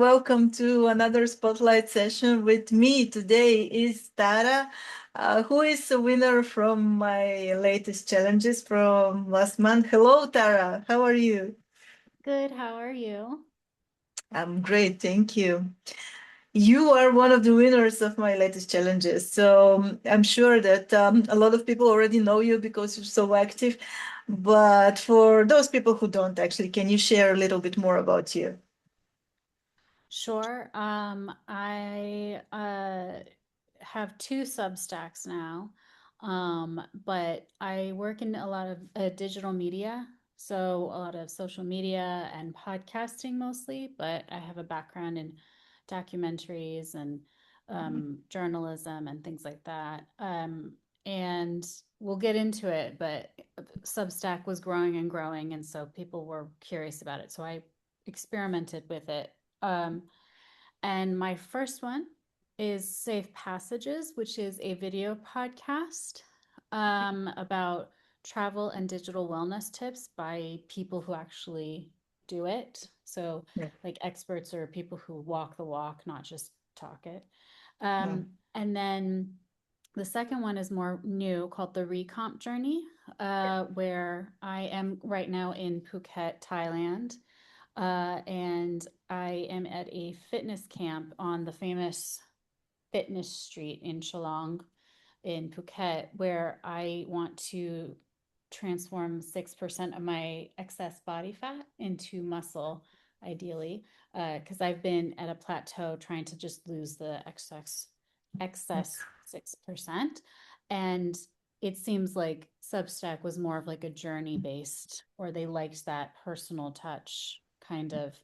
Welcome to another spotlight session with me. Today is Tara, who is a winner from my latest challenges from last month. Hello, Tara. How are you? Good, how are you? I'm great, thank you. You are one of the winners of my latest challenges. So I'm sure that a lot of people already know you because you're so active. But for those people who don't actually, can you share a little bit more about you? Sure. I have two Substacks now, but I work in a lot of digital media, so a lot of social media and podcasting mostly, but I have a background in documentaries and journalism and things like that. And we'll get into it, but Substack was growing and growing, and so people were curious about it. So I experimented with it. And my first one is Safe Passages, which is a video podcast about travel and digital wellness tips by people who actually do it. So, Yeah. like experts or people who walk the walk, not just talk it. Yeah. And then the second one is more new called the Recomp Journey, where I am right now in Phuket, Thailand. And I am at a fitness camp on the famous fitness street in Chalong in Phuket, where I want to transform 6% of my excess body fat into muscle, ideally, because I've been at a plateau trying to just lose the excess 6%. And it seems like Substack was more of like a journey based, or they liked that personal touch kind of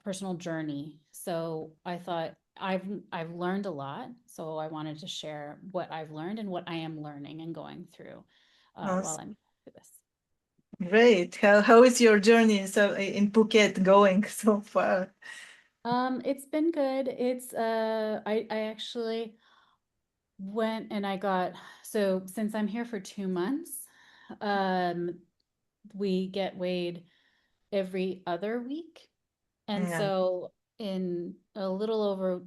personal journey. So I thought I've learned a lot, so I wanted to share what I've learned and what I am learning and going through while Awesome. I'm through this. Great. How is your journey in Phuket going so far? It's been good. I actually went and I got so since I'm here for 2 months, um, we get weighed every other week. And Yeah, so in a little over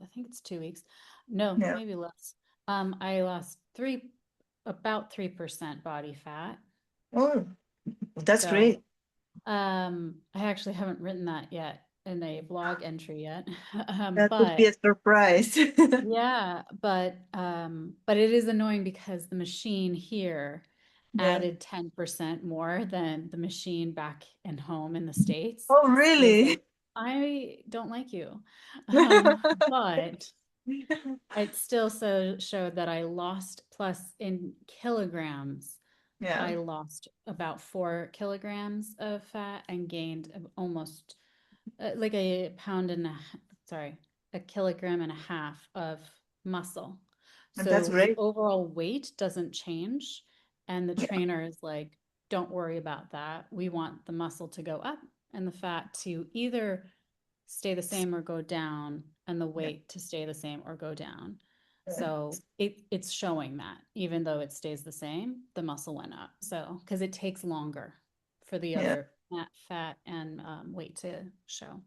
I think it's 2 weeks. No, yeah. maybe less. I lost about 3% body fat. Oh, that's So, great. I actually haven't written that yet in a blog entry yet. That would be But a surprise. yeah, but it is annoying because the machine here Yeah. added 10% more than the machine back and home in the States. Oh, So it's really? like, I don't like you. But it still showed that I lost plus in kilograms. Yeah. I lost about 4 kilograms of fat and gained almost like a pound and sorry, a kilogram and a half of muscle. And that's So the great. overall weight doesn't change. And the Yeah. trainer is like, don't worry about that. We want the muscle to go up and the fat to either stay the same or go down, and the Yeah. weight to stay the same or go down. Yeah. So it's showing that even though it stays the same, the muscle went up. So because it takes longer for the Yeah. other fat and weight to show.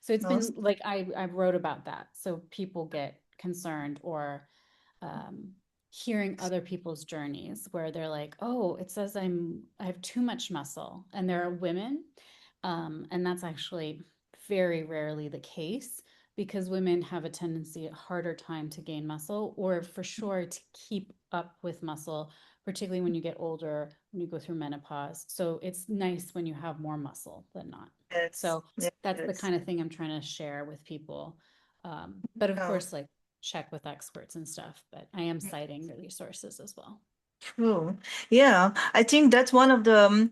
So it's been Awesome. like I wrote about that, so people get concerned or um, hearing other people's journeys where they're like, oh, it says I have too much muscle, and there are women, and that's actually very rarely the case because women have a tendency a harder time to gain muscle or for sure to keep up with muscle, particularly when you get older, when you go through menopause. So it's nice when you have more muscle than not. Yes. So Yeah, that's the yes. kind of thing I'm trying to share with people. But of Oh. course, like check with experts and stuff, but I am citing the resources as well. True. Yeah, I think that's one of the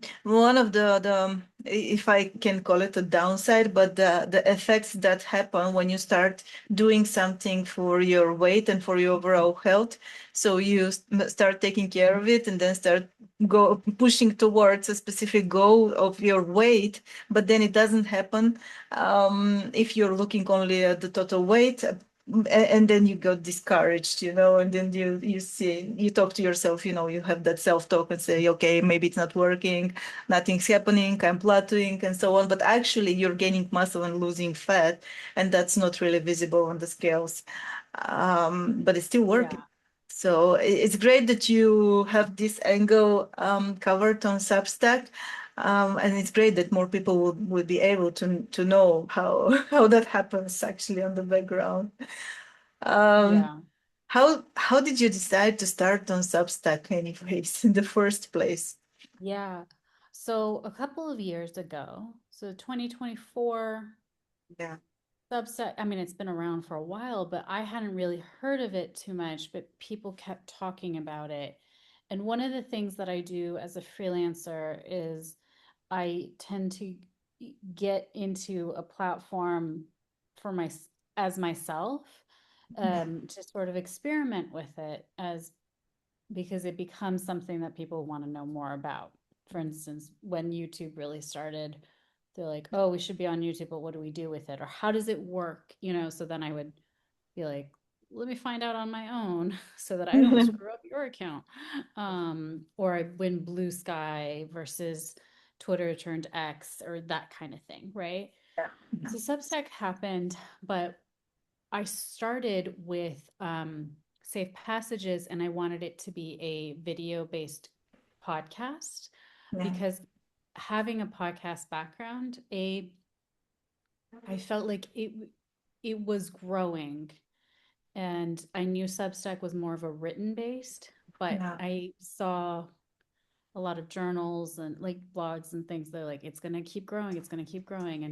if I can call it a downside, but the effects that happen when you start doing something for your weight and for your overall health. So you start taking care of it and then start go pushing towards a specific goal of your weight, but then it doesn't happen if you're looking only at the total weight. and then you got discouraged, and then you talk to yourself, you have that self-talk and say, okay, maybe it's not working, nothing's happening, I'm plateauing and so on. But actually you're gaining muscle and losing fat, and that's not really visible on the scales. But it's still working. Yeah. So it's great that you have this angle covered on Substack. And it's great that more people would be able to know how how that happens actually on the background. Um, Yeah. how did you decide to start on Substack anyways in the first place? Yeah. So a couple of years ago, so 2024, Yeah, Substack, I mean, it's been around for a while, but I hadn't really heard of it too much, but people kept talking about it. And one of the things that I do as a freelancer is I tend to get into a platform for my as myself, yeah, to sort of experiment with it as because it becomes something that people want to know more about. For instance, when YouTube really started, they're like, "Oh, we should be on YouTube, but what do we do with it? Or how does it work?" So then I would be like, "Let me find out on my own so that I don't screw up your account." Or I win Blue Sky versus Twitter turned X or that kind of thing, right? yeah, So Substack happened, but I started with Safe Passages and I wanted it to be a video based podcast yeah, because having a podcast background, I felt like it was growing and I knew Substack was more of a written based, but yeah, I saw a lot of journals and like blogs and things. They're like, it's going to keep growing, it's going to keep growing.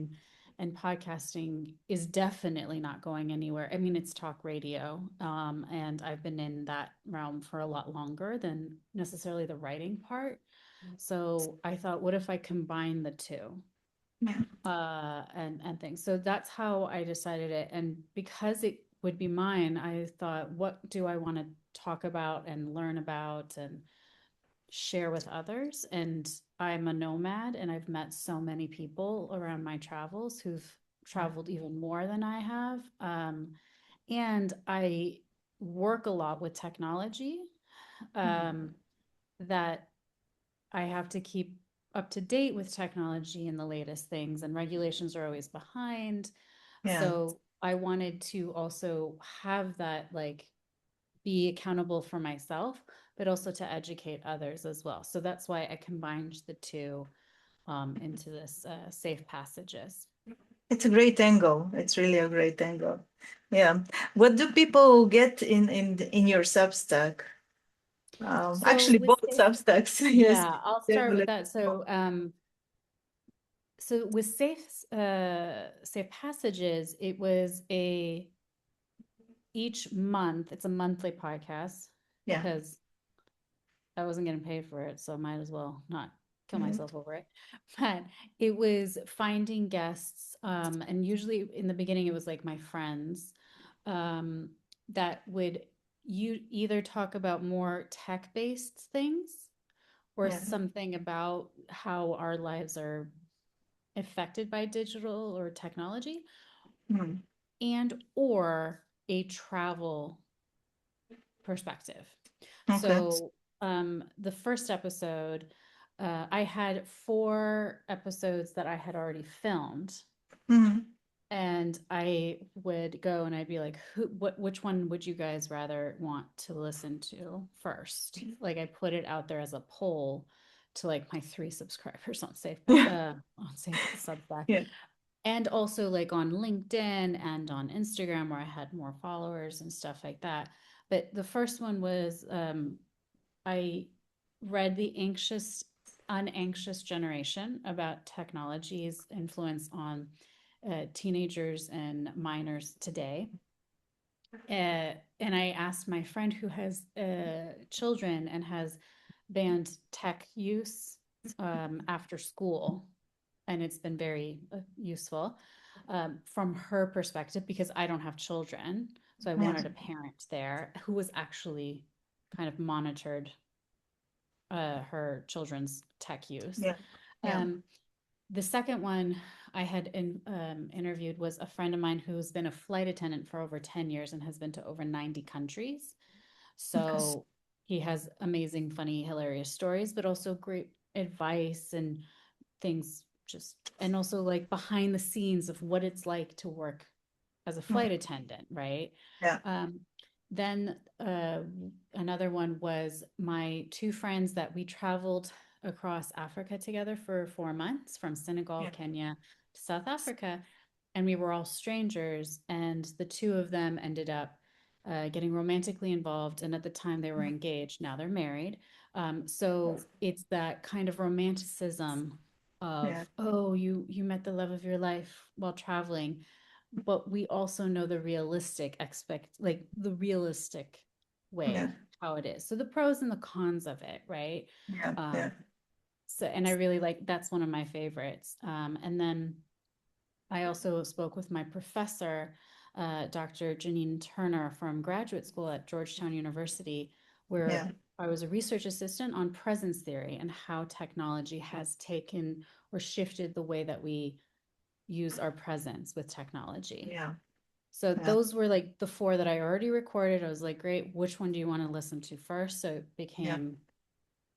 And podcasting is definitely not going anywhere. I mean, it's talk radio, and I've been in that realm for a lot longer than necessarily the writing part. So I thought, what if I combine the two, yeah. and things. So that's how I decided it. And because it would be mine, I thought, what do I want to talk about and learn about and share with others? And I'm a nomad and I've met so many people around my travels who've traveled even more than I have. And I work a lot with technology, um, that I have to keep up to date with technology and the latest things, and regulations are always behind. Yeah. So I wanted to also have that, like, be accountable for myself, but also to educate others as well. So that's why I combined the two, into this safe passages. It's a great angle. It's really a great angle. Yeah. What do people get in your Substack? So Actually, with both safe, Substacks. Yes. yeah, I'll start with Definitely. that. So with safe passages, it was a each month. It's a monthly podcast Yeah. because I wasn't getting paid for it, so I might as well not kill Mhm. myself over it. But it was finding guests, and usually in the beginning it was like my friends, um, that would you either talk about more tech-based things or Yeah. something about how our lives are affected by digital or technology, Mm. and or a travel perspective. Okay. So, the first episode, I had 4 episodes that I had already filmed, Mhm. and I would go and I'd be like, which one would you guys rather want to listen to first? Like, I put it out there as a poll to like my 3 subscribers on Safe Substack, Yeah. and also like on LinkedIn and on Instagram where I had more followers and stuff like that. But the first one was, I read The Unanxious Generation about technology's influence on teenagers and minors today. And I asked my friend who has children and has banned tech use after school, and it's been very useful, from her perspective because I don't have children. So I Yeah. wanted a parent there who was actually kind of monitored her children's tech use. Yeah. Yeah. Um, the second one I had interviewed was a friend of mine who's been a flight attendant for over 10 years and has been to over 90 countries. Yes. So he has amazing, funny, hilarious stories, but also great advice and things just, and also like behind the scenes of what it's like to work as a Mm. flight attendant, right? Yeah. Um, then another one was my two friends that we traveled across Africa together for 4 months from Senegal, Yeah. Kenya to South Africa. And we were all strangers. And the two of them ended up getting romantically involved. And at the time they were engaged, now they're married. So it's that kind of romanticism of, Yeah. oh, you met the love of your life while traveling, but we also know the realistic like the realistic Yeah. way how it is. So the pros and the cons of it, right? Yeah. Yeah. Um, so and I really like that's one of my favorites. And then I also spoke with my professor, Dr. Janine Turner from graduate school at Georgetown University, where Yeah. I was a research assistant on presence theory and how technology has taken or shifted the way that we use our presence with technology. Yeah. So Yeah. those were like the four that I already recorded. I was like, great, which one do you want to listen to first? So it Yeah. became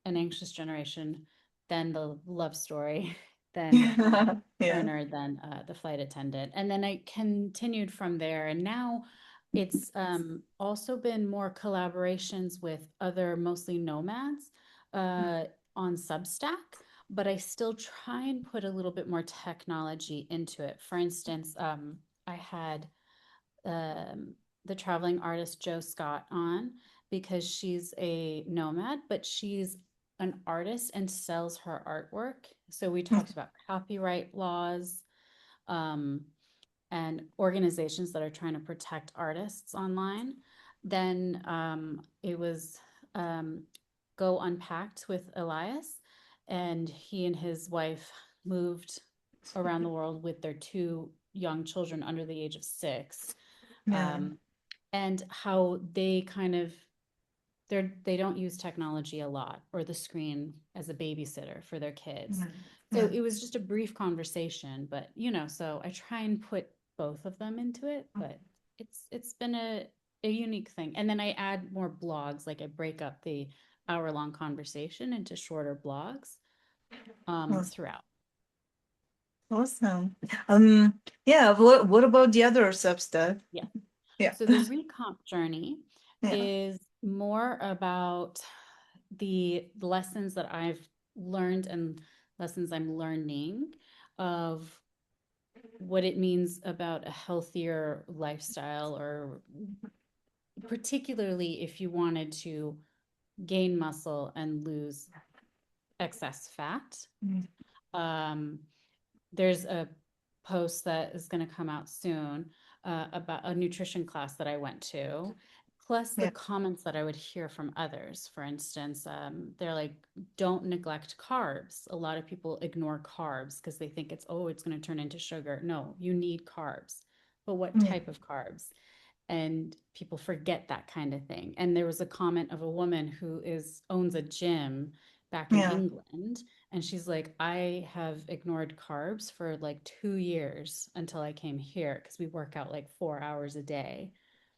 An Anxious Generation, then the love story, then Yeah. Turner, then the flight attendant. And then I continued from there. And now it's also been more collaborations with other mostly nomads on Substack, but I still try and put a little bit more technology into it. For instance, I had um, the traveling artist Joe Scott on because she's a nomad, but she's an artist and sells her artwork. So we talked about copyright laws, um, and organizations that are trying to protect artists online. Then it was um, Go Unpacked with Elias, and he and his wife moved around the world with their two young children under the age of 6, Yeah. um, and how they kind of they don't use technology a lot or the screen as a babysitter for their kids. So Yeah. it was just a brief conversation, but so I try and put both of them into it, but it's been a unique thing. And then I add more blogs, like I break up the hour-long conversation into shorter blogs Yeah. throughout. Awesome. Yeah, what about the other Substack? Yeah. Yeah. So the recomp journey Yeah. is more about the lessons that I've learned and lessons I'm learning of what it means about a healthier lifestyle, or particularly if you wanted to gain muscle and lose excess fat. Mm. Um, there's a post that is going to come out soon about a nutrition class that I went to, plus the Yeah. comments that I would hear from others. For instance, they're like, don't neglect carbs. A lot of people ignore carbs because they think it's going to turn into sugar. No, you need carbs. But what Yeah. type of carbs? And people forget that kind of thing. And there was a comment of a woman who owns a gym back in Yeah. England, and she's like, I have ignored carbs for like 2 years until I came here because we work out like 4 hours a day.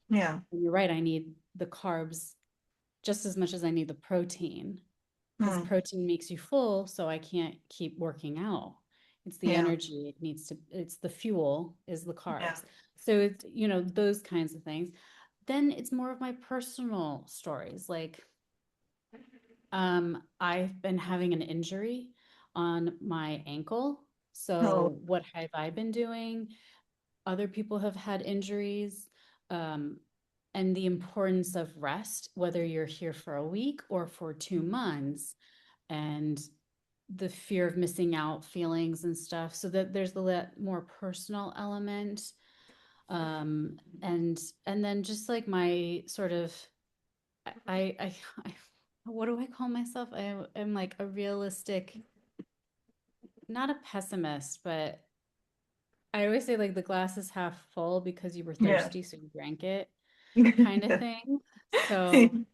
Yeah. And you're right, I need the carbs just as much as I need the protein because Mm. protein makes you full, so I can't keep working out. It's the Yeah. energy it needs to, it's the fuel is the Yeah. carbs. So it's, those kinds of things. Then it's more of my personal stories. Like, I've been having an injury on my ankle. Oh. So what have I been doing? Other people have had injuries. Um, and the importance of rest, whether you're here for a week or for 2 months, and the fear of missing out feelings and stuff. So that there's the more personal element. And then just like my sort of I what do I call myself? I am like a realistic, not a pessimist, but I always say like the glass is half full because you were Yeah. thirsty, so you drank it, kind of thing. So,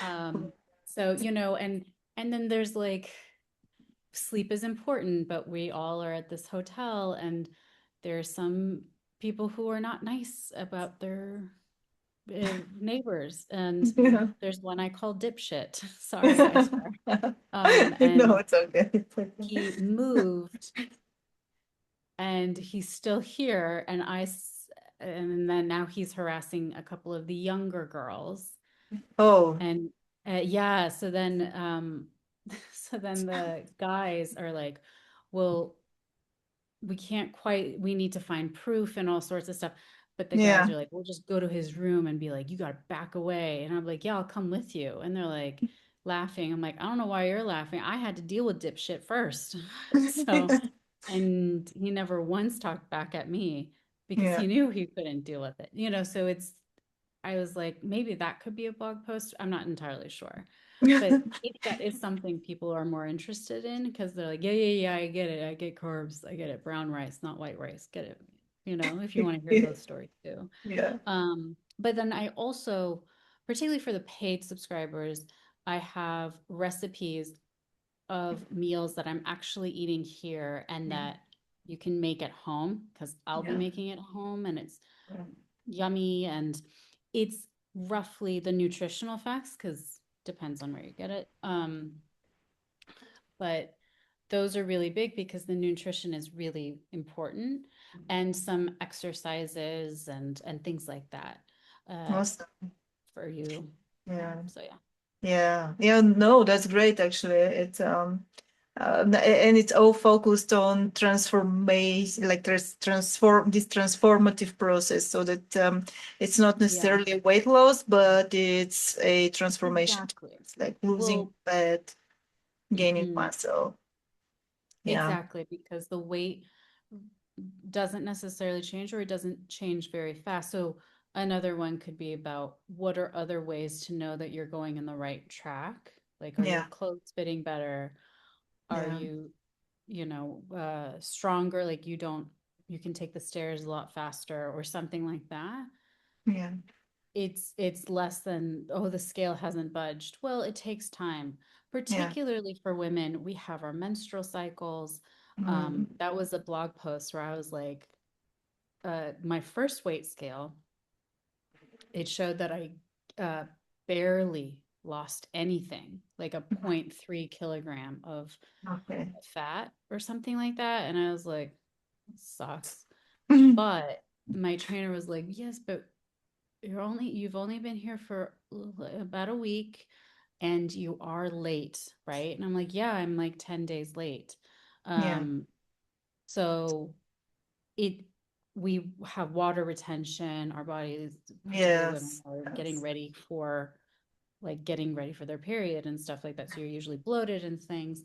um, so and then there's like sleep is important, but we all are at this hotel and there's some people who are not nice about their neighbors. And Yeah. there's one I call dipshit. Sorry, I swear. No, And it's okay. It's he okay. moved and he's still here. And then now he's harassing a couple of the younger girls. Oh, And yeah, so then so then the guys are like, well, we can't quite, we need to find proof and all sorts of stuff. But the guys yeah. are like, we'll just go to his room and be like, you got to back away. And I'm like, yeah, I'll come with you. And they're like laughing. I'm like, I don't know why you're laughing. I had to deal with dipshit first. So, and he never once talked back at me because Yeah. he knew he couldn't deal with it. So I was like, maybe that could be a blog post. I'm not entirely sure. But maybe that is something people are more interested in because they're like, yeah, yeah, yeah, I get it. I get carbs. I get it. Brown rice, not white rice. Get it. If you want to hear those stories too. Yeah. But then I also, particularly for the paid subscribers, I have recipes of meals that I'm actually eating here and Yeah. that you can make at home because I'll be Yeah. making it at home and it's yummy and it's roughly the nutritional facts because depends on where you get it. But those are really big because the nutrition is really important and some exercises and things like that uh, Awesome. for you. Yeah. So yeah. Yeah. Yeah. No, that's great actually. And it's all focused on transformation, like this transformative process, so that it's not Yeah, necessarily weight loss, but it's a transformation. exactly. It's like losing Well, fat, gaining mhm. muscle. Yeah. Exactly, because the weight doesn't necessarily change or it doesn't change very fast. So another one could be about what are other ways to know that you're going in the right track? Like, are your Yeah. clothes fitting better? Are Yeah. you, stronger? Like you can take the stairs a lot faster or something like that. Yeah. It's less than, oh, the scale hasn't budged. Well, it takes time, Yeah. particularly for women. We have our menstrual cycles. Mm. That was a blog post where I was like, my first weight scale, it showed that I uh, barely lost anything, like a 0.3 kilogram of Okay. fat or something like that. And I was like, sucks. But my trainer was like, yes, but you've only been here for about a week and you are late, right? And I'm like, yeah, I'm like 10 days late. Yeah. Um, so it we have water retention, our bodies, particularly women, Yes. are Yes. getting ready for their period and stuff like that. So you're usually bloated and things.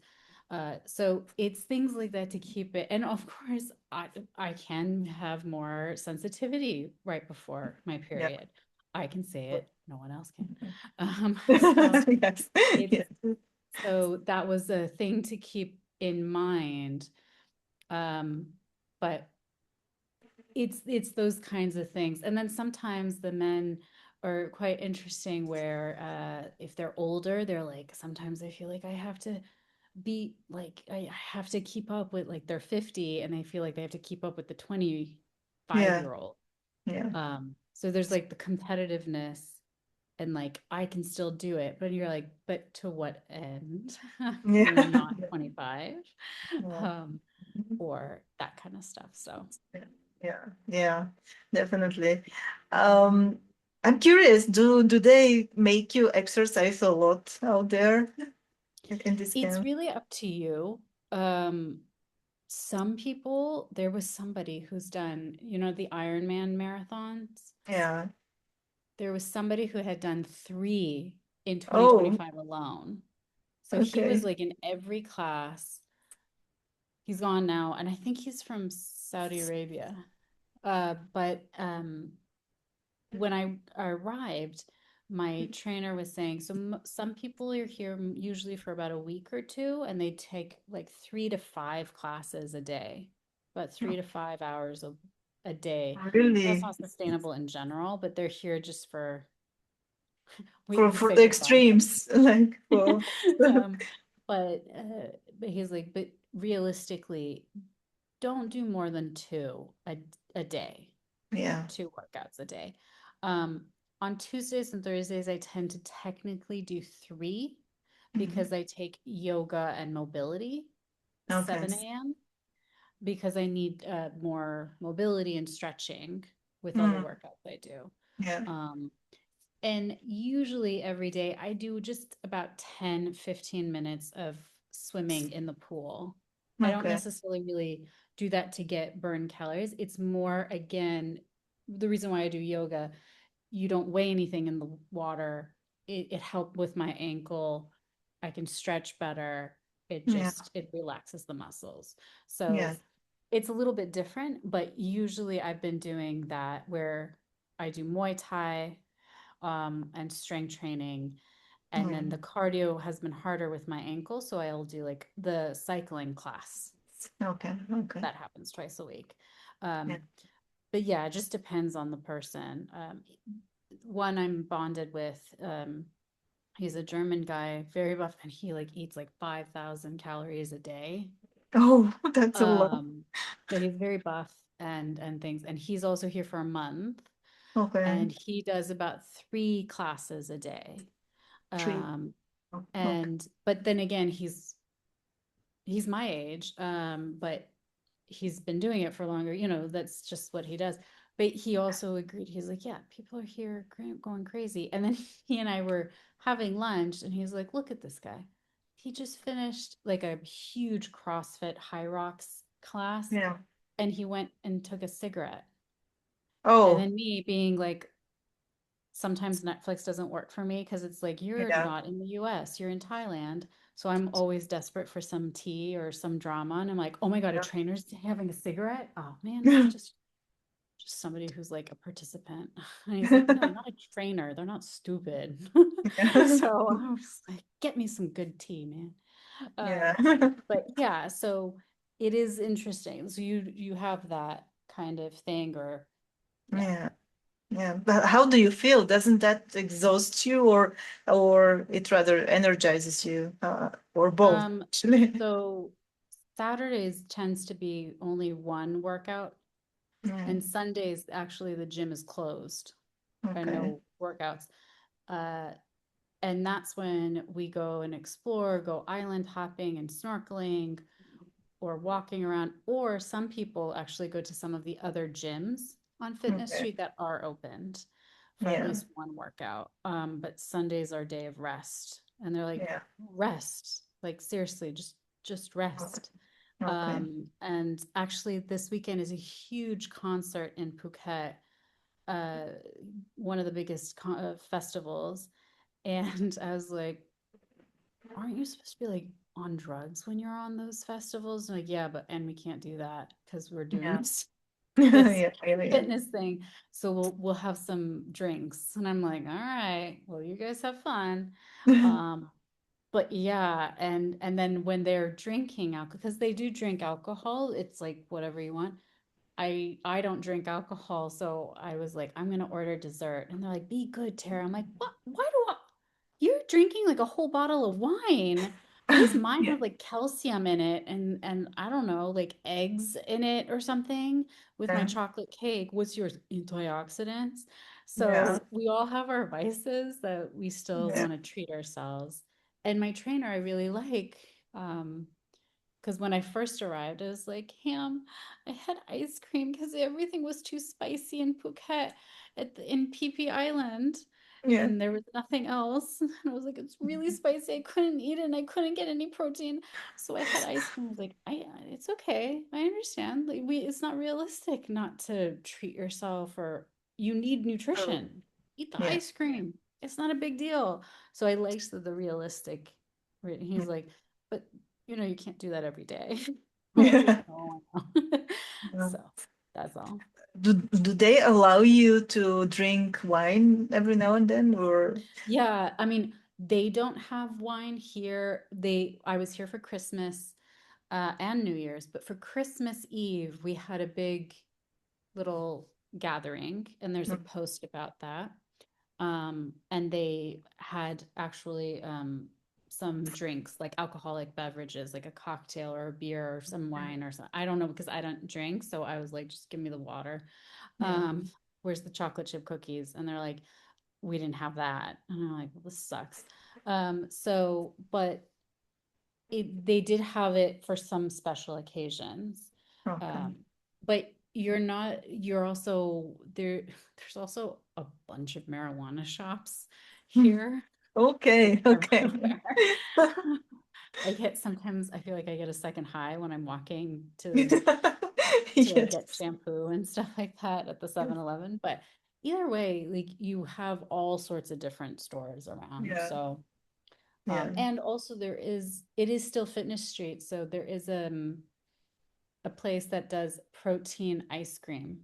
So it's things like that to keep it. And of course, I can have more sensitivity right before my Yeah. period. I can say it, no one else can. So Yes. it's Yes. so that was a thing to keep in mind. Um, but it's those kinds of things. And then sometimes the men are quite interesting where if they're older, they're like, sometimes I feel like I have to be like I have to keep up with, like, they're 50 and they feel like they have to keep up with the 25 Yeah. year old. Yeah. So there's like the competitiveness and like I can still do it, but you're like, but to what end? Yeah. You're not 25. Yeah. um or that kind of stuff. So Yeah. Yeah. Definitely. Um, I'm curious, do they make you exercise a lot out there in this it's camp? really up to you. Um, some people, there was somebody who's done, the Ironman marathons. Yeah. There was somebody who had done three in Oh, 2025 alone. So he was okay. like in every class. He's gone now, and I think he's from Saudi Arabia. But when I arrived, my trainer was saying, so some people are here usually for about a week or two, and they take like 3 to 5 classes a day, about 3 to 5 hours a day. That's Really? not sustainable in general, but they're here just for For the the sake of fun. extremes, like for Um, But he's like, but realistically, don't do more than a day, Yeah. 2 workouts a day. Um, on Tuesdays and Thursdays, I tend to technically do three Mhm. because I take yoga and mobility Okay. 7 a.m. because I need more mobility and stretching with all the Mm. workouts I do. Yeah. Um, and usually every day I do just about 10, 15 minutes of swimming in the pool. I don't Okay. necessarily really do that to get burn calories. It's more, again, the reason why I do yoga, you don't weigh anything in the water. It helped with my ankle. I can stretch better. Yeah. It relaxes the muscles. Yeah. So it's a little bit different, but usually I've been doing that where I do Muay Thai and strength training. And Yeah. then the cardio has been harder with my ankle. So I'll do like the cycling class Okay. Okay. that happens twice a week. Yeah. Um, but yeah, it just depends on the person. One I'm bonded with, he's a German guy, very buff, and he like eats like 5,000 calories a day. Oh, that's a lot. Um, but he's very buff and things. And he's also here for a month, Okay. and he does about 3 classes a day. Three. Um, Okay. and but then again, he's my age, but he's been doing it for longer. That's just what he does. But he also agreed. He's like, yeah, people are here going crazy. And then he and I were having lunch, and he's like, look at this guy. He just finished like a huge CrossFit High Rocks class, Yeah. and he went and took a cigarette. And Oh, then me being like, sometimes Netflix doesn't work for me because it's like, you're yeah. not in the US, you're in Thailand. So I'm always desperate for some tea or some drama. And I'm like, oh my God, a Yeah. trainer's having a cigarette? Oh man, it's just somebody who's like a participant. And he's like, no, not a trainer. They're not stupid. Yeah. So I was like, get me some good tea, man. Yeah. But yeah, so it is interesting. So you have that kind of thing, or yeah. Yeah. Yeah. But how do you feel? Doesn't that exhaust you, or it rather energizes you, or both, Um, actually? so Saturdays tends to be only one workout, Yeah. and Sundays actually the gym is closed and Okay. no workouts. Uh, and that's when we go and explore, go island hopping and snorkeling, or walking around, or some people actually go to some of the other gyms on Fitness Okay. Street that are opened for at Yeah. least one workout. But Sundays are day of rest. And they're like, Yeah. rest. Like seriously, just rest. Okay. And actually this weekend is a huge concert in Phuket, uh, one of the biggest festivals. And I was like, aren't you supposed to be like on drugs when you're on those festivals? And like, yeah, and we can't do that because we're doing Yeah. this Yeah. Yeah. Yeah. fitness thing. So we'll have some drinks. And I'm like, all right, well, you guys have fun. Um, but yeah, and then when they're drinking alcohol, because they do drink alcohol, it's like whatever you want. I don't drink alcohol, so I was like, I'm gonna order dessert. And they're like, be good, Tara. I'm like, what? Why do I? You're drinking like a whole bottle of wine. At least mine Yeah. has like calcium in it and I don't know, like eggs in it or something with my Yeah. chocolate cake. What's yours? Antioxidants. Yeah. So we all have our vices that we still Yeah. want to treat ourselves. And my trainer I really like. Because when I first arrived, I was like, Ham, I had ice cream because everything was too spicy in Phuket in Phi Phi Island. Yeah. And there was nothing else. And I was like, it's really spicy. I couldn't eat it and I couldn't get any protein. So I had ice cream. I was like, it's okay. I understand. Like it's not realistic not to treat yourself, or you need Oh, nutrition. Eat the yeah. ice cream. It's not a big deal. So I liked the realistic. He's like, but you can't do that every day. I was like, Yeah. oh, I know. Yeah. So that's all. Do they allow you to drink wine every now and then, or? Yeah, I mean, they don't have wine here. I was here for Christmas and New Year's, but for Christmas Eve, we had a big little gathering, and there's a post about that. And they had actually some drinks, like alcoholic beverages, like a cocktail or a beer or some wine or something. I don't know because I don't drink. So I was like, just give me the water. Yeah. Where's the chocolate chip cookies? And they're like, we didn't have that. And I'm like, well, this sucks. But they did have it for some special occasions. Okay. Um, but you're also there. There's also a bunch of marijuana shops Hmm. here, like Okay. Okay. everywhere. Sometimes I feel like I get a second high when I'm walking to get Yes. shampoo and stuff like that at the 7-Eleven. But either way, like you have all sorts of different stores around. Yeah. So Yeah. and also it is still Fitness Street. So there is a place that does protein ice cream.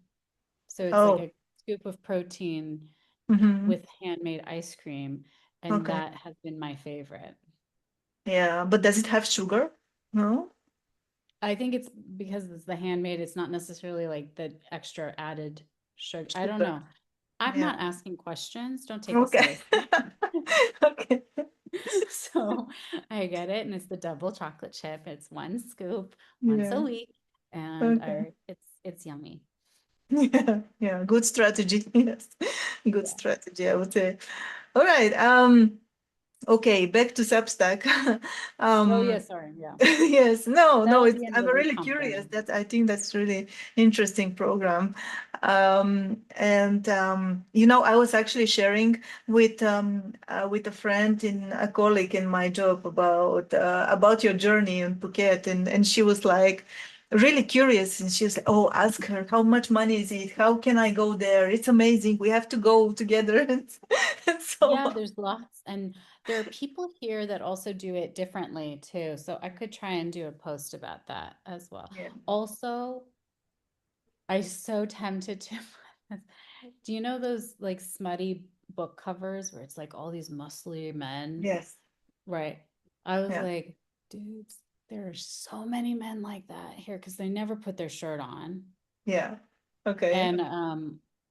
So it's like Oh. a scoop of protein Hmm. with handmade ice cream. And Okay. that has been my favorite. Yeah. But does it have sugar? No? I think it's because it's the handmade, it's not necessarily like the extra added sugar. I don't Sugar. know. I'm Yeah. not asking questions. Don't take it Okay. seriously. Okay. So I get it, and it's the double chocolate chip. It's one scoop once a Yeah. week, and Okay. I it's yummy. Yeah. Yeah. Good strategy. Yes. Good Yeah. strategy, I would say. All right. Okay, back to Substack. Oh yeah, Um, sorry. Yeah. yes, no, That no, was it's the end of I'm the really recomp curious. journey. That I think that's really interesting program. I was actually sharing with a friend in a colleague in my job about your journey in Phuket, and she was like really curious, and she was like, "Oh, ask her how much money is it? How can I go there? It's amazing. We have to go together." And so Yeah, there's lots, and there are people here that also do it differently too. So I could try and do a post about that as well. yeah, Also, I so tempted to. Do you know those like smutty book covers where it's like all these muscly men? yes, Right. I was yeah. like, dudes, there are so many men like that here because they never put their shirt on. Yeah. Okay. And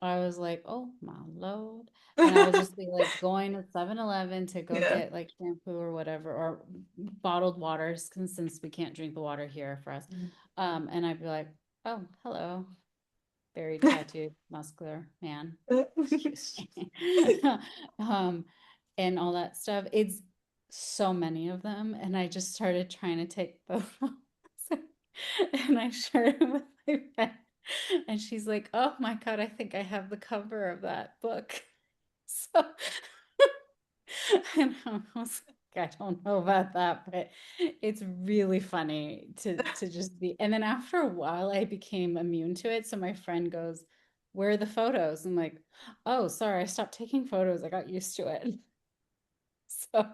I was like, oh my Lord. And I was just like going to 7-Eleven to go Yeah. get like shampoo or whatever, or bottled waters, since we can't drink the water here for us. And I'd be like, oh, hello, very tattooed, muscular man. Excuse me. um, and all that stuff. It's so many of them. And I just started trying to take photos. And I shared them with my friend. And she's like, oh my God, I think I have the cover of that book. So and I was like, I don't know about that, but it's really funny to just be. And then after a while, I became immune to it. So my friend goes, "Where are the photos?" I'm like, "Oh, sorry, I stopped taking photos. I got used to it." So,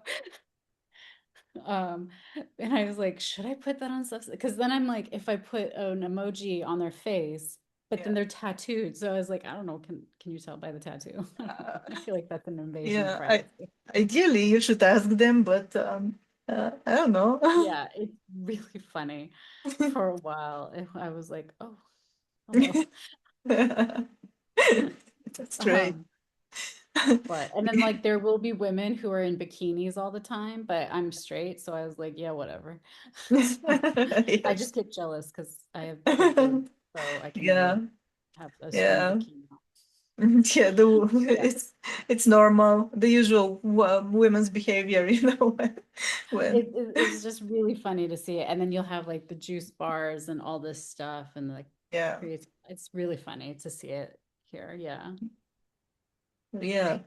um, and I was like, "Should I put that on stuff?" Because then I'm like, if I put an emoji on their face, but then Yeah. they're tattooed. So I was like, I don't know. Can you tell by the tattoo? I don't know. Uh, I feel like that's an invasion of yeah. privacy. Ideally, you should ask them, but I don't know. Yeah, it's really funny. For a while, I was like, "Oh, hello." That's great. Um, but and then like there will be women who are in bikinis all the time, but I'm straight, so I was like, "Yeah, whatever." So I Yes. just get jealous because I have bigger boobs, so I can Yeah. never have a swim Yeah. bikini on. Yeah. Yeah, It's normal. The usual women's behavior, when it's just really funny to see it, and then you'll have like the juice bars and all this stuff, and like yeah. creates. It's really funny to see it here. Yeah. Yeah.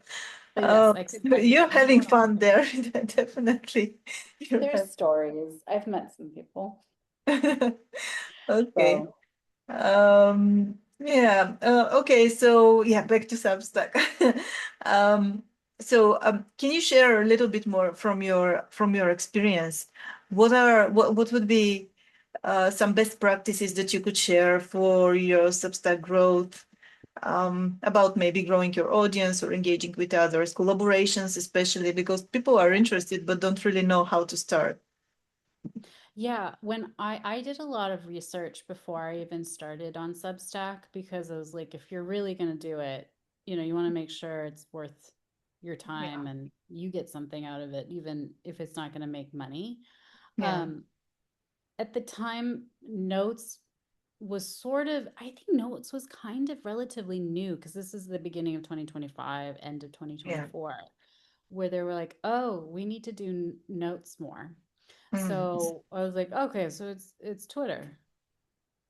But yes, I could You're tell having more on fun there, definitely. You're there's stories. I've met some people. having. Okay. So Yeah. Okay. So yeah, back to Substack. Um, can you share a little bit more from your experience? What would be some best practices that you could share for your Substack growth? About maybe growing your audience or engaging with others, collaborations, especially because people are yeah. interested but don't really know how to start. Yeah, when I did a lot of research before I even started on Substack because I was like, if you're really going to do it, you want to make sure it's worth. your Yeah. time and you get something out of it, even if it's not going to make money. Yeah. Um, at the time, Notes was sort of, I think Notes was kind of relatively new because this is the beginning of 2025, end of Yeah. 2024, where they were like, oh, we need to do Notes more. Mm. So I was like, okay, so it's Twitter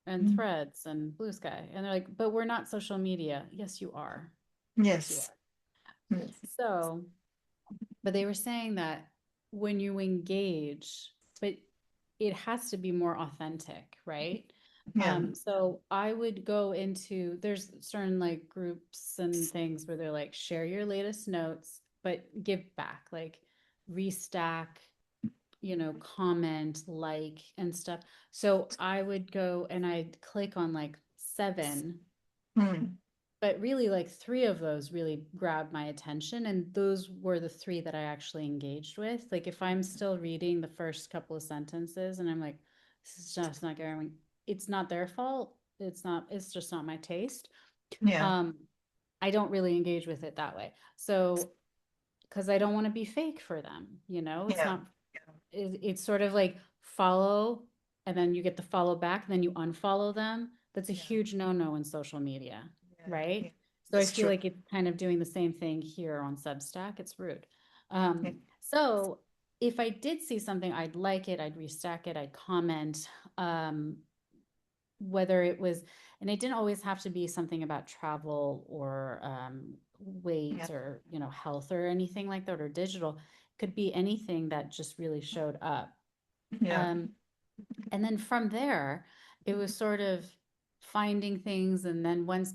and Mm. Threads and Blue Sky. And they're like, but we're not social media. Yes, you are. Yes, you Yes. are. Yes. So, but they were saying that when you engage, but it has to be more authentic, right? Yeah. So I would go into, there's certain like groups and things where they're like, share your latest notes, but give back, like restack, comment, like, and stuff. So I would go and I'd click on like seven, Mm. but really like three of those really grabbed my attention. And those were the three that I actually engaged with. Like if I'm still reading the first couple of sentences and I'm like, this is just not going, it's not their fault. It's just not my taste. Yeah. Um, I don't really engage with it that way. So, because I don't want to be fake for them, it's Yeah. not it's sort of like follow and then you get the follow back and then you unfollow them. That's a Yeah. huge no-no in social media, Yeah. Yeah. right? So I That's feel true. like it's kind of doing the same thing here on Substack. It's rude. Yeah. So if I did see something, I'd like it, I'd restack it, I'd comment. Um, Whether it was, and it didn't always have to be something about travel or Yeah. weight or health or anything like that, or digital. It could be anything that just really showed up. Yeah. um, and then from there, it was sort of finding things. And then once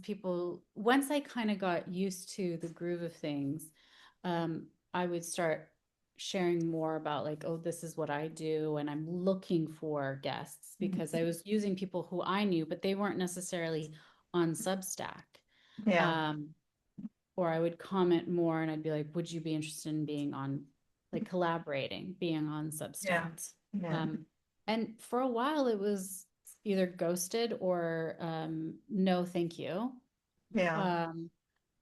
I kind of got used to the groove of things, I would start sharing more about like, oh, this is what I do. And I'm looking for guests because I was using people who I knew, but they weren't necessarily on Substack. Yeah. Um, or I would comment more and I'd be like, would you be interested in being on, like collaborating, being on Yeah. Substack? Yeah. Um, and for a while, it was either ghosted or no, thank you. Yeah. Um,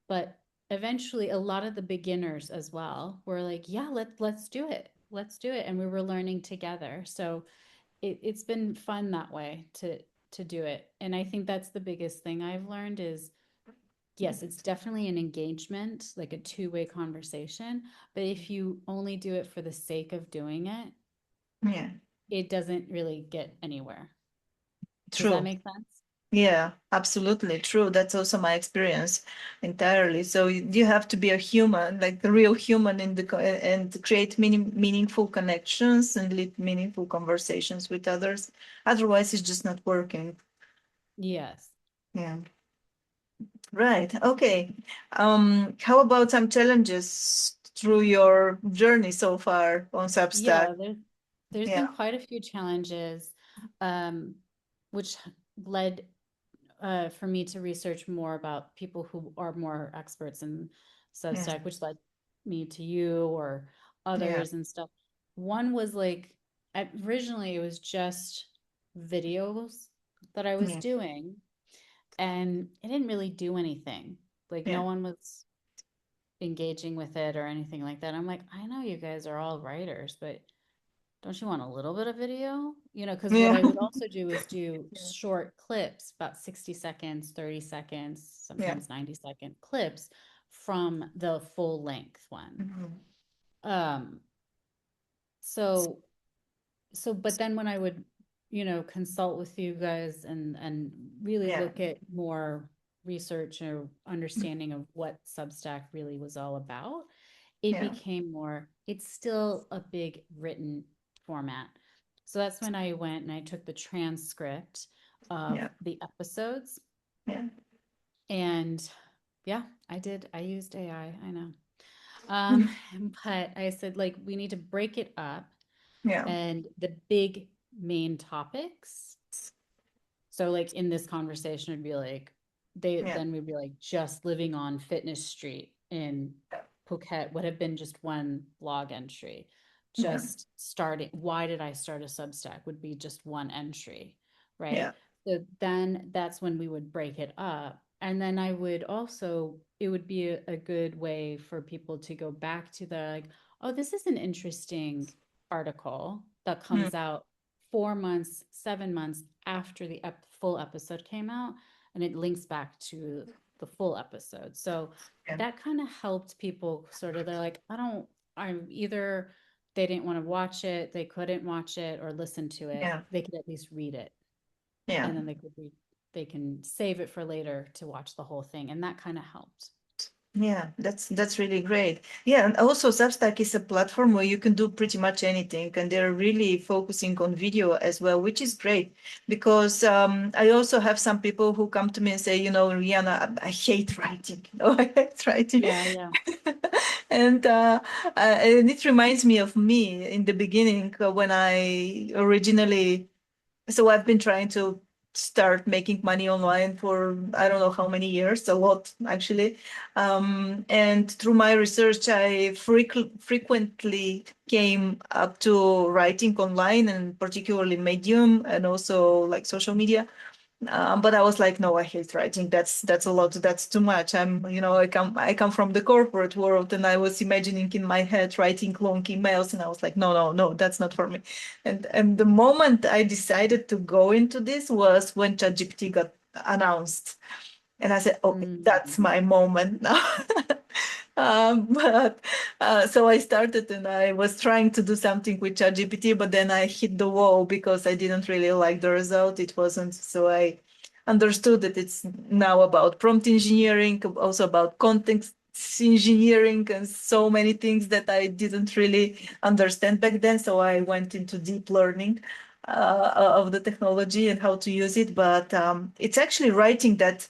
but eventually, a lot of the beginners as well were like, yeah, let's do it. Let's do it. And we were learning together. So it's been fun that way to do it. And I think that's the biggest thing I've learned is yes, it's definitely an engagement, like a two-way conversation. But if you only do it for the sake of doing it, Yeah. it doesn't really get anywhere. Does that True. make sense? Yeah, absolutely true. That's also my experience entirely. So you have to be a human, like the real human in and create meaningful connections and lead meaningful conversations with others. Otherwise, it's just not working. Yes. Yeah. Right. Okay. How about some challenges through your journey so far on Substack? Yeah, there's been Yeah. quite a few challenges, um, which led for me to research more about people who are more experts in Yeah. Substack, which led me to you or Yeah. others and stuff. One was like, originally it was just videos that I was Yeah. doing, and it didn't really do anything. Like Yeah. no one was engaging with it or anything like that. I'm like, I know you guys are all writers, but don't you want a little bit of video? Because what Yeah. I would also do is do Yeah. short clips, about 60 seconds, 30 seconds, Yeah. sometimes 90-second clips from the full length one. Mhm. Um, so but then when I would, consult with you guys and really Yeah. look at more research or understanding of what Substack really was all about, it Yeah. became more, it's still a big written format. So that's when I went and I took the transcript of Yeah. the episodes. Yeah. And yeah, I used AI, I know. But I said, like, we need to break it up Yeah. and the big main topics. So like in this conversation would be like they Yeah. then we'd be like just living on Fitness Street in Phuket would have been just one blog entry. Yeah. Just starting, why did I start a Substack would be just one entry, right? Yeah. So then that's when we would break it up And then I would also, it would be a good way for people to go back to the, like, oh, this is an interesting article that Mm, comes out 4 months, 7 months after the full episode came out, and it links back to the full episode. So yeah, that kind of helped people sort of, they're like, I'm either they didn't want to watch it, they couldn't watch it or listen to it, yeah, they could at least read it, yeah. and then they can save it for later to watch the whole thing, and that kind of helped. Yeah, that's really great. Yeah, and also Substack is a platform where you can do pretty much anything, and they're really focusing on video as well, which is great because I also have some people who come to me and say, Rihanna, I hate writing. I hate writing, Yeah, yeah. and it reminds me of me in the beginning when I originally so I've been trying to start making money online for I don't know how many years, a lot actually. And through my research, I frequently came up to writing online and particularly Medium and also like social media. But I was like, no, I hate writing. That's a lot. That's too much. I come from the corporate world, and I was imagining in my head writing long emails, and I was like, no, no, no, that's not for me. And the moment I decided to go into this was when ChatGPT got announced, and I said, okay, that's Mm. my moment now. But so I started and I was trying to do something with ChatGPT, but then I hit the wall because I didn't really like the result. It wasn't. So I understood that it's now about prompt engineering, also about context engineering, and so many things that I didn't really understand back then. So I went into deep learning of the technology and how to use it. But it's actually writing that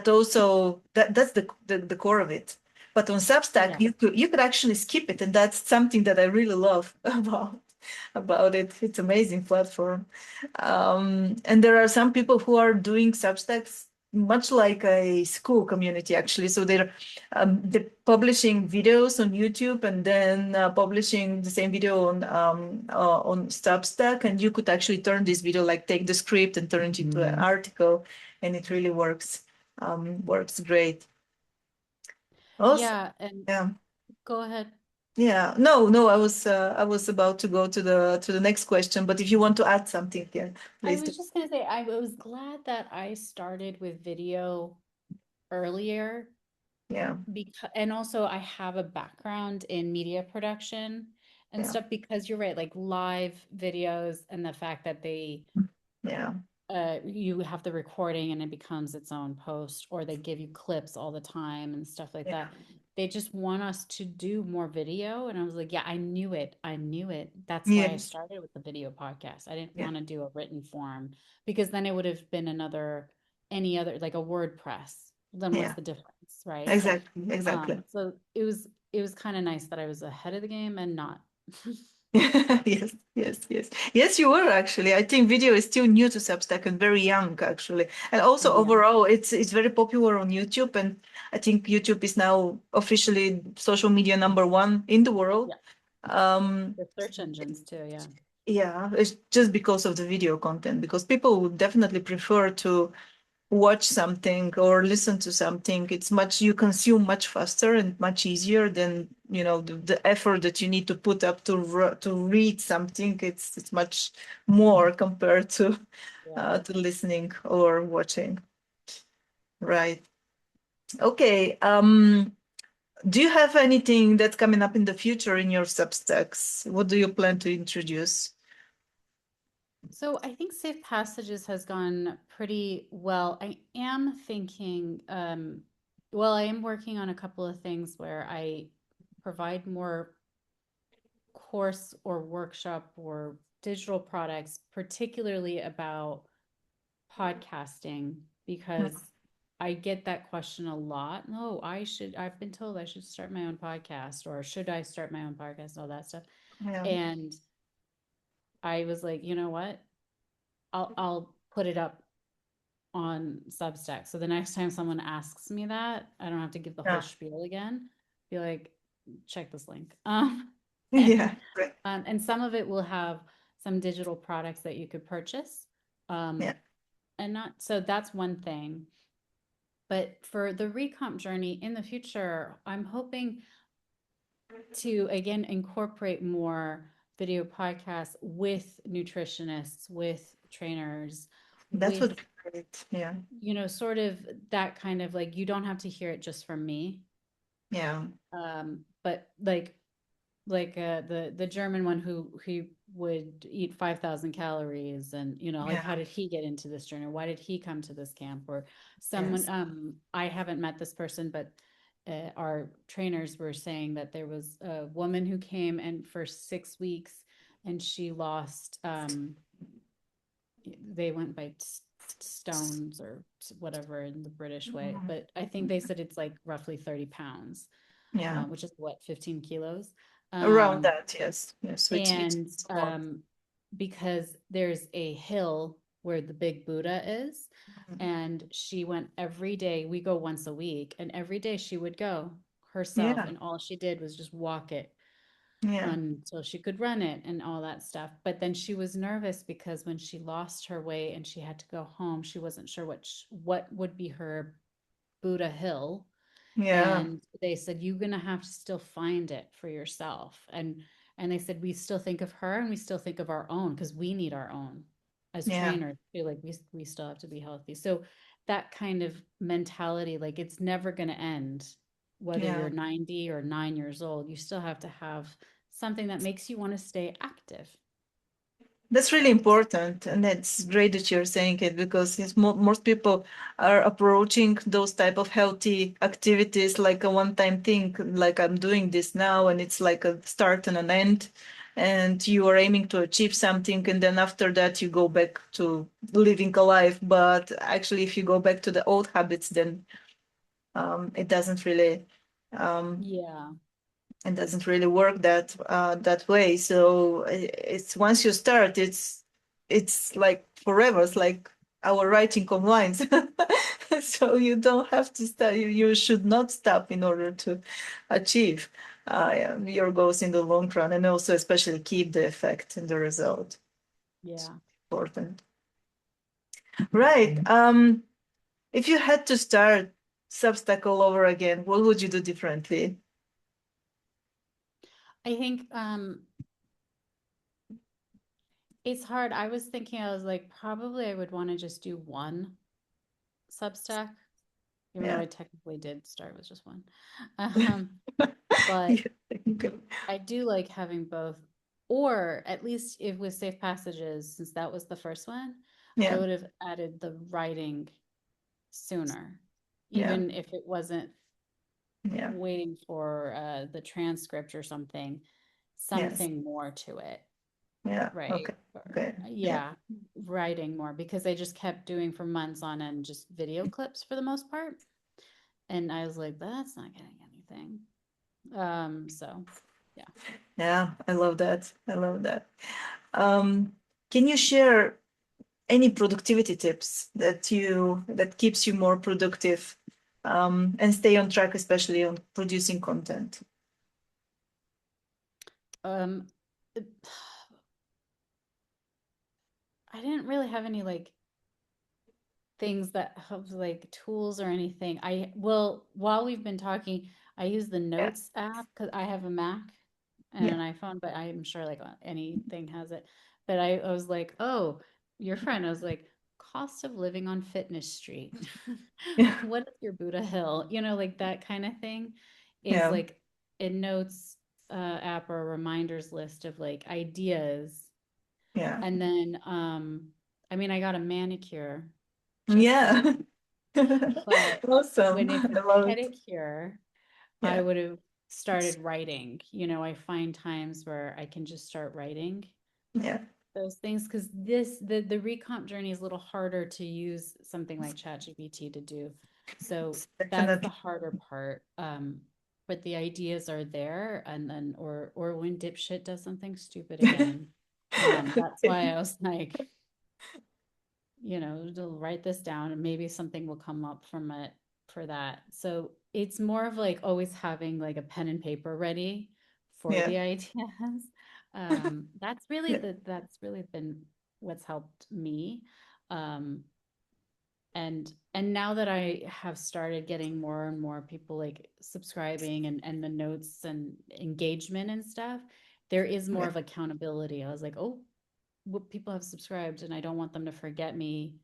also that's the core of it. But on Substack, Yeah. you could actually skip it, and that's something that I really love about it. It's amazing platform, and there are some people who are doing Substacks much like a school community actually. So they're publishing videos on YouTube and then publishing the same video on Substack, and you could actually turn this video like take the script and turn it into an article, and it really works great. Also, Yeah, and yeah, go ahead. yeah. No, no, I was about to go to the next question, but if you want to add something here, I please do. was just gonna say, I was glad that I started with video earlier, Yeah, because, and also I have a background in media production and yeah, stuff, because you're right, like live videos and the fact that yeah, you have the recording and it becomes its own post, or they give you clips all the time and stuff like yeah, that. They just want us to do more video. And I was like, yeah, I knew it. I knew it. That's why I yes, started with the video podcast. I didn't yeah, want to do a written form, because then it would have been any other, like a WordPress. Then what's yeah. the difference, right? Exactly, exactly. So it was kind of nice that I was ahead of the game and not. Yes, yes, yes. Yes, you were actually. I think video is still new to Substack and very young actually. And also Yeah. overall it's very popular on YouTube, and I think YouTube is now officially social media number one in the world. Yeah. Um The search engines too. Yeah. yeah, it's just because of the video content, because people would definitely prefer to watch something or listen to something. It's much you consume much faster and much easier than the effort that you need to put up to read something. It's much more compared Yeah. to listening or watching. Right. Okay. Do you have anything that's coming up in the future in your Substacks? What do you plan to introduce? So I think Safe Passages has gone pretty well. I am thinking, well, I am working on a couple of things where I provide more course or workshop or digital products, particularly about podcasting, because I get that question a lot. No, I've been told I should start my own podcast, or should I start my own podcast, all that stuff. Yeah. And I was like, you know what? I'll put it up on Substack. So the next time someone asks me that, I don't have to give the whole Yeah. spiel again. Be like, check this link. Yeah. Right. And some of it will have some digital products that you could purchase. Um, Yeah. and not so that's one thing. But for the recomp journey in the future, I'm hoping to again incorporate more video podcasts with nutritionists, with trainers, That with, would be great. Yeah. sort of that kind of like, you don't have to hear it just from me. Yeah. But the German one who he would eat 5,000 calories, and like, Yeah. how did he get into this journey? Why did he come to this camp? Or someone, Yes. I haven't met this person, but our trainers were saying that there was a woman who came and for 6 weeks, and she lost, they went by stones or whatever in the British way, but I think they said it's like roughly 30 pounds, Yeah. which is what, 15 kilos. Around Um, that, yes. Yes. It's and a lot. because there's a hill where the big Buddha is, and she went every day. We go once a week, and every day she would go herself, Yeah. and all she did was just walk it Yeah. until she could run it and all that stuff. But then she was nervous because when she lost her weight and she had to go home, she wasn't sure what would be her Buddha hill. Yeah. And they said, you're gonna have to still find it for yourself. And they said, we still think of her and we still think of our own, because we need our own as Yeah. trainers. Feel like we still have to be healthy. So that kind of mentality, like, it's never gonna end. Whether Yeah. you're 90 or 9 years old, you still have to have something that makes you want to stay active. That's really important, and it's great that you're saying it because most people are approaching those type of healthy activities like a one-time thing, like I'm doing this now, and it's like a start and an end, and you are aiming to achieve something, and then after that you go back to living a life. But actually, if you go back to the old habits, then it doesn't really um, Yeah. it doesn't really work that way. So it's once you start, it's like forever. It's like our writing of lines. So you don't have to stop. You should not stop in order to achieve your goals in the long run, and also especially keep the effect and the result. Yeah. Important, right? If you had to start Substack all over again, what would you do differently? I think it's hard. I was thinking, I was like, probably I would want to just do one Substack, even though Yeah. I technically did start with just one. Um, but Yeah. Okay. I do like having both, or at least if with Safe Passages, since that was the first one, I Yeah. would have added the writing sooner, Yeah. even if it wasn't Yeah. waiting for the transcript or Yes. something more to it, Yeah. right? Okay. Or, Okay. Yeah. yeah, writing more, because I just kept doing for months on end just video clips for the most part. And I was like, that's not getting anything. So yeah. Yeah. I love that. I love that. Um, can you share any productivity tips that keeps you more productive and stay on track, especially on producing content? Um, I didn't really have any like things that have like tools or anything. I well, while we've been talking, I use the Yeah. Notes app because I have a Mac and Yeah. an iPhone, but I'm sure like anything has it. But I was like, oh, your friend. I was like, cost of living on Fitness Street. Yeah. What is your Buddha Hill? Like that kind of thing is Yeah. like a Notes app or a reminders list of like ideas. Yeah. And then I mean, I got a manicure just for Yeah. that. But Awesome. when it's I a love it. pedicure, I Yeah. would have started writing. I find times where I can just start writing Yeah. those things, because the recomp journey is a little harder to use something like ChatGPT to do. So that's the Definitely. harder part. But the ideas are there, and then or when dipshit does something stupid again. That's why I was like, to write this down and maybe something will come up from it for that. So it's more of like always having like a pen and paper ready for Yeah. the ideas. That's really Yeah. that's really been what's helped me. Um, And now that I have started getting more and more people like subscribing and the notes and engagement and stuff, there is more Yeah. of accountability. I was like, oh, well, people have subscribed and I don't want them to forget me.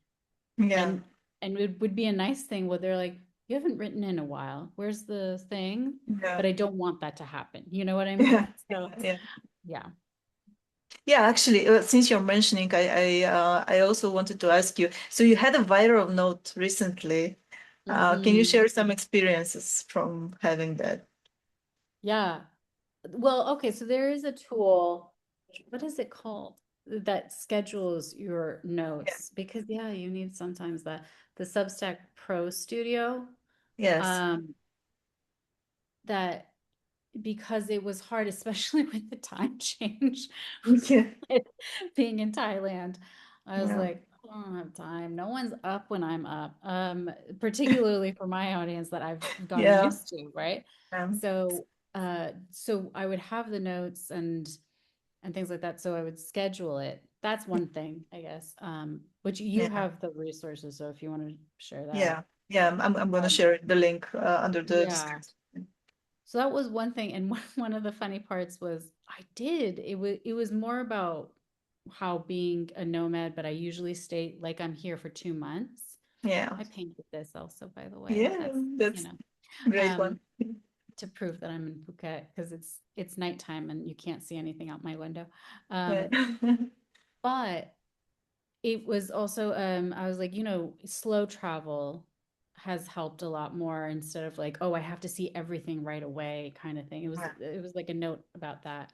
Yeah. And it would be a nice thing where they're like, you haven't written in a while. Where's the thing? Yeah. But I don't want that to happen. You know what I Yeah. mean? So Yeah. yeah. Yeah, actually, since you're mentioning, I also wanted to ask you. So you had a viral note recently. Can you Hmm. share some experiences from having that? Yeah. Well, okay, so there is a tool, what is it called? That schedules your Yeah. notes because yeah, you need sometimes the Substack Pro Studio. Yes. Um, that because it was hard, especially with the time change, Yeah. with being in Thailand. I was Yeah. like, I don't have time. No one's up when I'm up. Particularly for my audience that I've gotten Yeah. used to, right? Um, So I would have the notes and things like that. So I would schedule it. That's one thing, I guess. Which you yeah. have the resources. So if you want to share that. Yeah. Yeah. I'm gonna Um, share the link under the yeah. description. So that was one thing. And one of the funny parts was I did. It was more about how being a nomad, but I usually stay like I'm here for 2 months. Yeah. I painted this also, by the way. Yeah. That's, you That's know, a great one. um, to prove that I'm in Phuket because it's nighttime and you can't see anything out my window. Yeah. But it was also I was like, slow travel has helped a lot more instead of like, oh, I have to see everything right away kind of thing. It was like a note about that.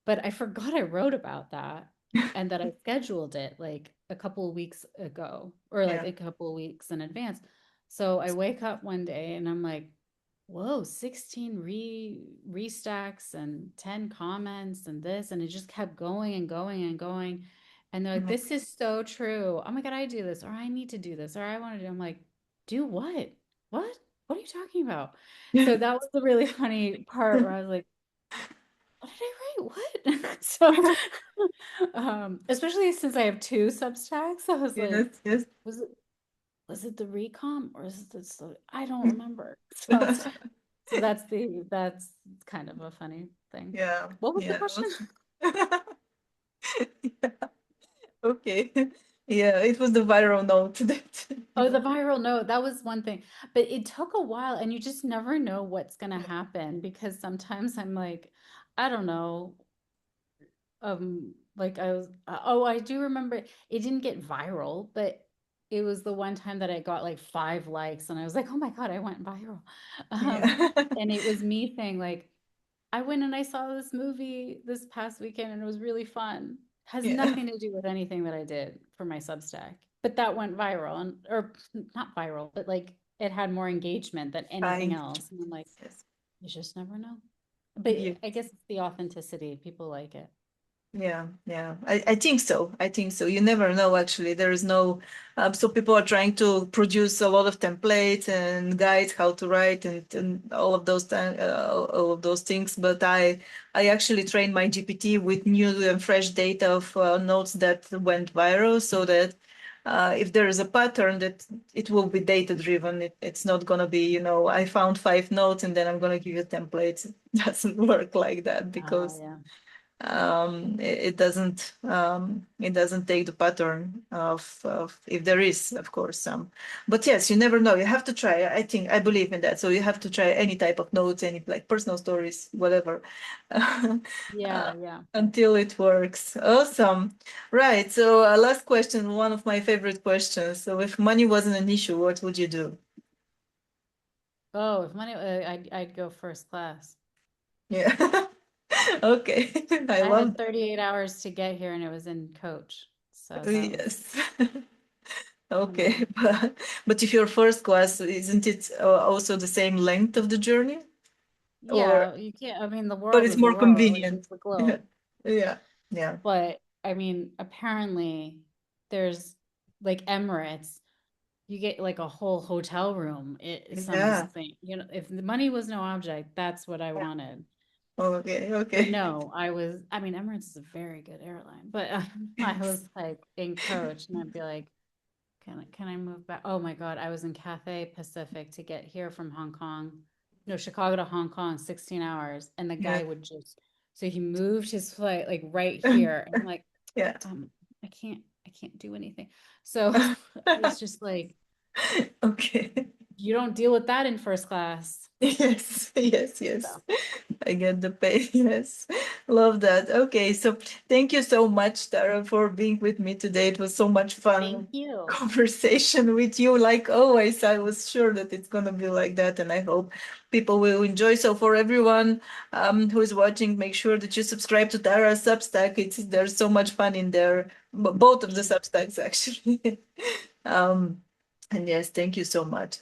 But I forgot I wrote about that and that I scheduled it like a couple of weeks ago or like Yeah. a couple of weeks in advance. So I wake up one day and I'm like, whoa, 16 restacks and 10 comments and this. And it just kept going and going and going. And they're like, Yeah. this is so true. Oh my God, I do this, or I need to do this, or I want to do. I'm like, do what? What? What are you talking about? So that was the really funny part where I was like, what did I write? What? So, especially since I have two Substacks, I was like, Yes. Yes. was it was it the recom or is it I don't remember. So that's kind of a funny thing. Yeah. What was the Yeah. question? Yeah. Okay. Yeah, it was the viral note that Oh, you the viral note. That was one thing. But it took a while and you just never know what's gonna yeah. happen because sometimes I'm like, I don't know. Like I was oh, I do remember it didn't get viral, but it was the one time that I got like 5 likes and I was like, oh my God, I went viral. Yeah. And it was me saying like, I went and I saw this movie this past weekend and it was really fun. Has Yeah. nothing to do with anything that I did for my Substack. But that went viral and or not viral, but like it had more engagement than anything I else. And I'm like, yes. you just never know. Yeah. But I guess it's the authenticity. People like it. Yeah, yeah, I think so. I think so. You never know, actually. There is no, so people are trying to produce a lot of templates and guides how to write and all of those all of those things. But I actually trained my GPT with new and fresh data of notes that went viral, so that if there is a pattern, that it will be data driven. It's not gonna be, I found 5 notes and then I'm gonna give you templates. It doesn't work like that Oh, because yeah. it doesn't take the pattern of if there is, of course, some. But yes, you never know. You have to try. I believe in that. So you have to try any type of notes, any like personal stories, whatever, uh, Yeah, yeah. until it works. Awesome. Right. So last question, one of my favorite questions. So if money wasn't an issue, what would you do? Oh, if money, I'd go first class. Yeah. Okay. I I love had 38 hours to get here and it was in coach. So that. that was, Yes. you know, Okay, but if your first class, isn't it also the same length of the journey? Or yeah, you can't, I mean, the but world it's is the more world, like convenient. it's the globe. Yeah, yeah, But I mean, apparently there's like Emirates, you get like a whole hotel room. yeah. If the money was no object, that's what I Yeah. wanted. Okay, But okay. no, I mean, Emirates is a very good airline, but I was like in coach and I'd be like, Can I move back? Oh my God, I was in Cathay Pacific to get here from Hong Kong. No, Chicago to Hong Kong, 16 hours. And the Yeah. guy would just, so he moved his flight like right here. And I'm like, Yeah. um, I can't do anything. So it was just like, Okay. you don't deal with that in first class. Yes, yes, yes. So I get the pay. Yes. Love that. Okay. So thank you so much, Tara, for being with me today. It was so much thank fun you. conversation with you. Like always, I was sure that it's gonna be like that, and I hope people will enjoy. So for everyone who is watching, make sure that you subscribe to Tara's Substack. There's so much fun in there. Both of the Thank Substacks actually. um, and yes, thank you so much.